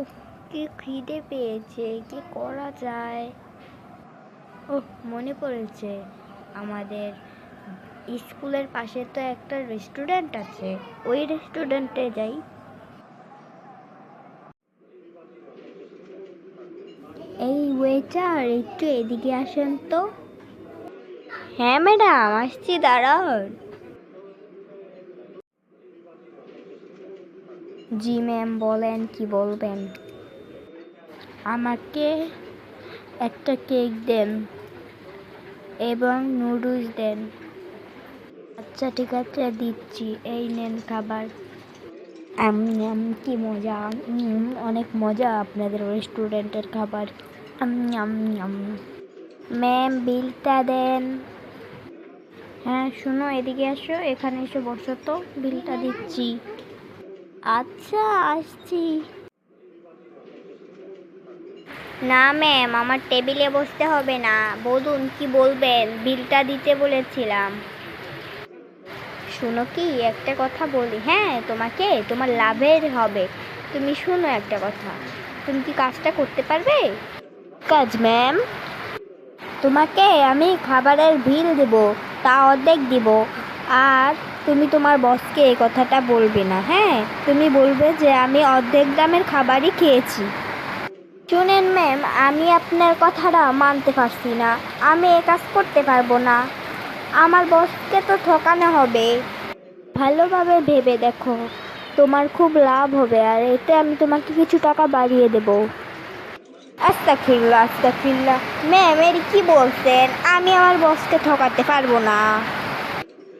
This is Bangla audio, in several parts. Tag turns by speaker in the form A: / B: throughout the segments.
A: উফ, কি খিদে পেয়েছে, কি করা যায়। মনে পড়েছে, আমাদের স্কুলের পাশে তো একটা রেস্টুরেন্ট আছে, ওই রেস্টুরেন্টে যাই। এই ওয়েটার, একটু এদিকে আসেন তো। হ্যাঁ ম্যাডাম, আসছি, দাঁড়ান। জি ম্যাম, বলেন কি বলবেন। আমাকে একটা কেক দেন এবং নুডলস দেন। আচ্ছা ঠিক আছে, দিচ্ছি, এই নেন খাবার। কি মজা, অনেক মজা আপনাদের রেস্টুরেন্টের খাবার। ম্যাম, বিলটা দেন। হ্যাঁ শোনো, এদিকে আসো, এখানে এসে বসো তো, বিলটা দিচ্ছি। আচ্ছা, আসছি। না ম্যাম, আমার টেবিলে বসতে হবে না, বলুন কি বলবেন, বিলটা দিতে বলেছিলাম। শোনো কি, একটা কথা বলি, হ্যাঁ তোমাকে, তোমার লাভের হবে। তুমি শোনো একটা কথা, তুমি কি কাজটা করতে পারবে? কাজ ম্যাম, তোমাকে আমি খাবারের বিল দেব, তা অর্ধেক দিব। আর তুমি তোমার বসকে এই কথাটা বলবে না, হ্যাঁ? তুমি বলবে যে আমি অর্ধেক দামের খাবারই খেয়েছি। শুনেন ম্যাম, আমি আপনার কথাটা মানতে পারছি না, আমি এ কাজ করতে পারবো না, আমার বসকে তো ঠকানো হবে। ভালোভাবে ভেবে দেখো, তোমার খুব লাভ হবে, আর এতে আমি তোমাকে কিছু টাকা বাড়িয়ে দেব। আস্তাগফিরুল্লাহ, আস্তাগফিরুল্লাহ। ম্যাম, এর কি বলছেন? আমি আমার বসকে ঠকাতে পারবো না।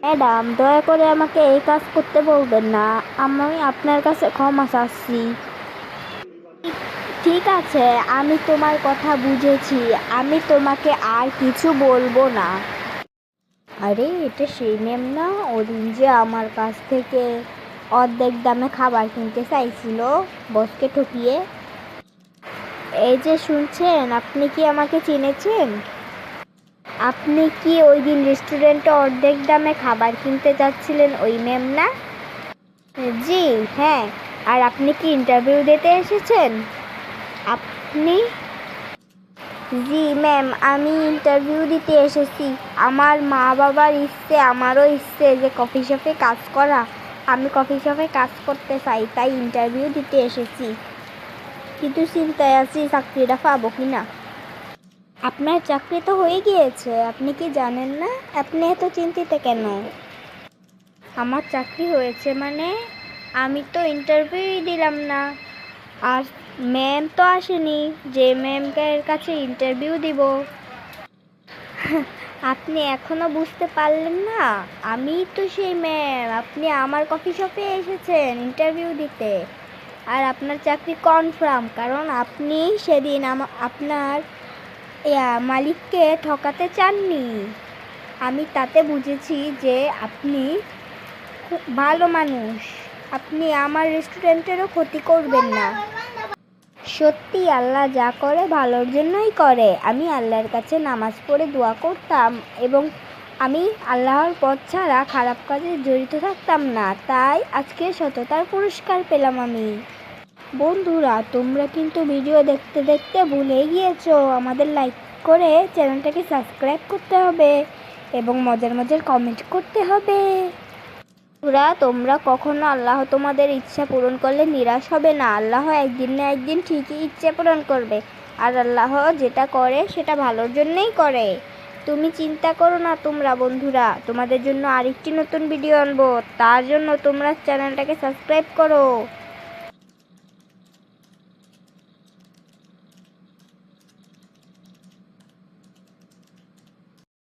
A: ম্যাডাম, দয়া করে আমাকে এই কাজ করতে বলবেন না, আমি আপনার কাছে ক্ষমা চাচ্ছি। ঠিক আছে, আমি তোমার কথা বুঝেছি, আমি তোমাকে আর কিছু বলবো না। আরে, এটা সেই ম্যাম না, ওদিন যে আমার কাছ থেকে অর্ধেক দামে খাবার কিনতে চাইছিল বসকে ঠকিয়ে? এই যে শুনছেন, আপনি কি আমাকে চিনেছেন? আপনি কি ওই দিন রেস্টুরেন্টে অর্ধেক দামে খাবার কিনতে যাচ্ছিলেন, ওই ম্যাম না? জি হ্যাঁ। আর আপনি কি ইন্টারভিউ দিতে এসেছেন? আপনি? জি ম্যাম, আমি ইন্টারভিউ দিতে এসেছি। আমার মা বাবার ইচ্ছে, আমারও ইচ্ছে যে কফি শপে কাজ করা। আমি কফি শপে কাজ করতে চাই, তাই ইন্টারভিউ দিতে এসেছি, কিন্তু চিন্তায় আছি চাকরিটা পাবো কি না। আপনার চাকরি তো হয়ে গিয়েছে, আপনি কি জানেন না? আপনি এত চিন্তিত কেন? আমার চাকরি হয়েছে মানে আমি তো ইন্টারভিউই দিলাম না, আর ম্যাম তো আসেনি যে ম্যামের কাছে ইন্টারভিউ দিব। আপনি এখনো বুঝতে পারলেন না? আমি তো সেই ম্যাম, আপনি আমার কফি শপে এসেছেন ইন্টারভিউ দিতে, আর আপনার চাকরি কনফার্ম, কারণ আপনি সেদিন আপনার মালিককে ঠকাতে চাননি। আমি তাতে বুঝেছি যে আপনি খুব ভালো মানুষ, আপনি আমার রেস্টুরেন্টেরও ক্ষতি করবেন না। সত্যি, আল্লাহ যা করে ভালোর জন্যই করে। আমি আল্লাহর কাছে নামাজ পড়ে দোয়া করতাম, এবং আমি আল্লাহর পথ ছাড়া খারাপ কাজে জড়িত থাকতাম না, তাই আজকে সততার পুরস্কার পেলাম আমি। বন্ধুরা, তোমরা কিন্তু ভিডিও দেখতে দেখতে ভুলেই গিয়েছো আমাদের লাইক করে চ্যানেলটাকে সাবস্ক্রাইব করতে হবে এবং মজার মজার কমেন্ট করতে হবে। তোমরা কখনো আল্লাহ তোমাদের ইচ্ছা পূরণ করলে নিরাশ হবে না। আল্লাহ একদিন না একদিন ঠিকই ইচ্ছে পূরণ করবে, আর আল্লাহ যেটা করে সেটা ভালোর জন্যই করে। তুমি চিন্তা করো না তোমরা বন্ধুরা, তোমাদের জন্য আরেকটি নতুন ভিডিও আনবো, তার জন্য তোমরা চ্যানেলটাকে সাবস্ক্রাইব করো।